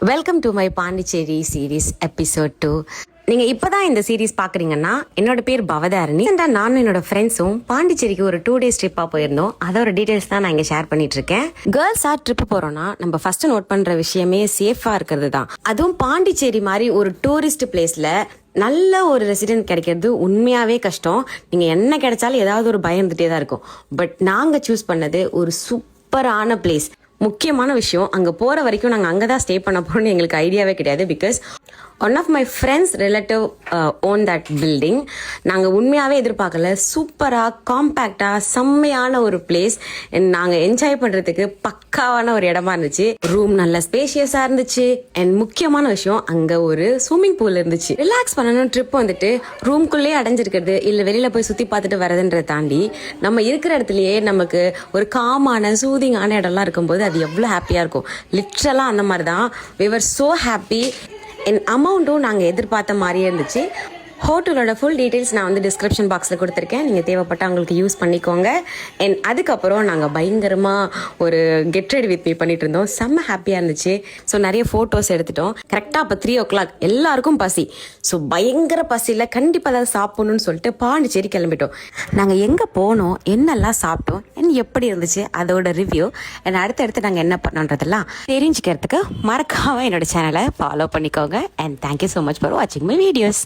Welcome to my Pondicherry series episode 2. நீங்கள் இப்போ தான் இந்த சீரீஸ் பார்க்குறீங்கன்னா, என்னோட பேர் பவதாரணி. நானும் என்னோட ஃப்ரெண்ட்ஸும் பாண்டிச்சேரிக்கு ஒரு 2 days ட்ரிப்பாக போயிருந்தோம். அதோட டீட்டெயில்ஸ் தான் நான் இங்கே ஷேர் பண்ணிட்டு இருக்கேன். கேர்ள்ஸாக ட்ரிப்பு போகிறோன்னா நம்ம ஃபர்ஸ்ட் நோட் பண்ணுற விஷயமே சேஃபாக இருக்கிறது தான். அதுவும் பாண்டிச்சேரி மாதிரி ஒரு டூரிஸ்ட் பிளேஸில் நல்ல ஒரு ரெசிடென்ட் கிடைக்கிறது உண்மையாகவே கஷ்டம். நீங்கள் என்ன கிடைச்சாலும் ஏதாவது ஒரு பயம் இருந்துகிட்டே தான் இருக்கும். பட் நாங்கள் சூஸ் பண்ணது ஒரு சூப்பரான பிளேஸ். முக்கியமான விஷயம், அங்கே போகிற வரைக்கும் நாங்கள் அங்கே தான் ஸ்டே பண்ண போகிறோம்னு எங்களுக்கு ஐடியாவே கிடையாது. Because one of my friends relative own that building. நாங்கள் உண்மையாகவே எதிர்பார்க்கல. சூப்பராக காம்பேக்டாக செம்மையான ஒரு பிளேஸ். நாங்கள் என்ஜாய் பண்ணுறதுக்கு பக்காவான ஒரு இடமா இருந்துச்சு. ரூம் நல்ல ஸ்பேஷியஸாக இருந்துச்சு. அண்ட் முக்கியமான விஷயம், அங்கே ஒரு ஸ்விம்மிங் பூல் இருந்துச்சு. ரிலாக்ஸ் பண்ணணும் ட்ரிப் வந்துட்டு ரூம்குள்ளேயே அடைஞ்சிருக்கிறது இல்லை வெளியில் போய் சுற்றி பார்த்துட்டு வரதுன்றதை தாண்டி நம்ம இருக்கிற இடத்துலையே நமக்கு ஒரு காமான சூதிங்கான இடம்லாம் இருக்கும்போது அது எவ்வளோ ஹாப்பியாக இருக்கும். லிட்ரலாக அந்த மாதிரி தான். we were so happy. என் அமௌண்ட்டும் நாங்கள் எதிர்பார்த்த மாதிரியே இருந்துச்சு. ஹோட்டலோட ஃபுல் டீட்டெயில்ஸ் நான் வந்து டிஸ்கிரிப்ஷன் பாக்ஸில் கொடுத்துருக்கேன். நீங்கள் தேவைப்பட்ட அவங்களுக்கு யூஸ் பண்ணிக்கோங்க. அண்ட் அதுக்கப்புறம் நாங்கள் பயங்கரமாக ஒரு கெட் ரெடி வித் மீ பண்ணிட்டு இருந்தோம். செம்ம ஹாப்பியாக இருந்துச்சு. ஸோ நிறைய ஃபோட்டோஸ் எடுத்துட்டோம். கரெக்டாக அப்போ 3 o'clock எல்லாருக்கும் பசி. ஸோ பயங்கர பசியில் கண்டிப்பாக ஏதாவது சாப்பிடணும்னு சொல்லிட்டு பாண்டிச்சேரி கிளம்பிட்டோம். நாங்கள் எங்கே போனோம், என்னெல்லாம் சாப்பிட்டோம், எப்படி இருந்துச்சு அதோட ரிவ்யூ அண்ட் அடுத்தடுத்து நாங்கள் என்ன பண்ணோன்றதெல்லாம் தெரிஞ்சுக்கிறதுக்கு மறக்காமல் என்னோட சேனலை ஃபாலோ பண்ணிக்கோங்க. And thank you so much for வாட்சிங் மை வீடியோஸ்.